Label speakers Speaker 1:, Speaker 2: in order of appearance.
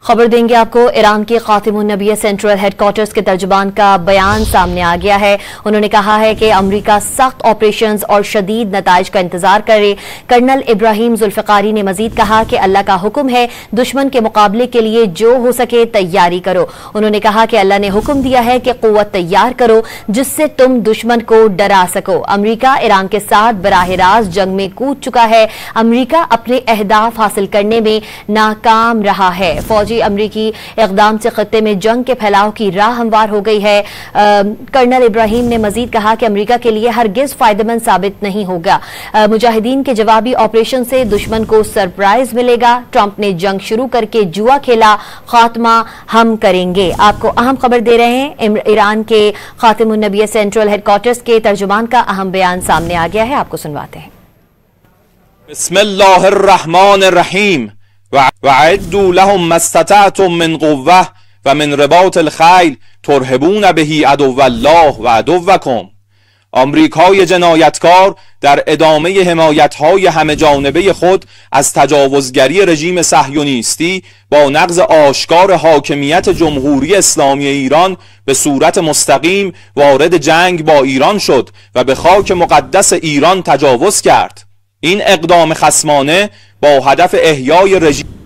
Speaker 1: खबर देंगे आपको। ईरान के खातिमुन्नबिय्य सेंट्रल हेडक्वार्टर्स के तर्जुमान का बयान सामने आ गया है। उन्होंने कहा है कि अमरीका सख्त ऑपरेशंस और शदीद नताइज का इंतजार करे। कर्नल इब्राहिम जुल्फिकारी ने मजीद कहा कि अल्लाह का हुक्म है, दुश्मन के मुकाबले के लिए जो हो सके तैयारी करो। उन्होंने कहा कि अल्लाह ने हुक्म दिया है कि कुव्वत तैयार करो जिससे तुम दुश्मन को डरा सको। अमरीका ईरान के साथ बराह रास्त जंग में कूद चुका है। अमरीका अपने अहदाफ हासिल करने में नाकाम रहा है। फौजी अमरीकी इक़दाम से खत्ते में जंग के फैलाव की राह हमवार हो गई है। कर्नल इब्राहिम ने मजीद कहा कि अमरीका के लिए हरगिज फायदेमंद साबित नहीं होगा। मुजाहिदीन के जवाबी ऑपरेशन से दुश्मन को सरप्राइज मिलेगा। ट्रंप ने जंग शुरू करके जुआ खेला, खात्मा हम करेंगे। आपको अहम खबर दे रहे हैं। ईरान के खातिमुन्नबिय्य सेंट्रल हेडक्वार्टर्स के तर्जुमान का अहम बयान सामने आ गया है, आपको सुनवाते हैं।
Speaker 2: बिस्मिल्लाहिर्रहमानिर्रहीम वअद्दू लहुम मस्ततअतुम मिन क़ुव्वह व मिन रिबातिल खैल तुरहिबून बिही अदुव्वल्लाह व अदुव्वकुम। آمریکای جنایتکار در ادامه حمایت‌های همه جانبه خود از تجاوزگری رژیم صهیونیستی با نقض آشکار حاکمیت جمهوری اسلامی ایران به صورت مستقیم وارد جنگ با ایران شد و به خاک مقدس ایران تجاوز کرد. این اقدام خصمانه با هدف احیای رژیم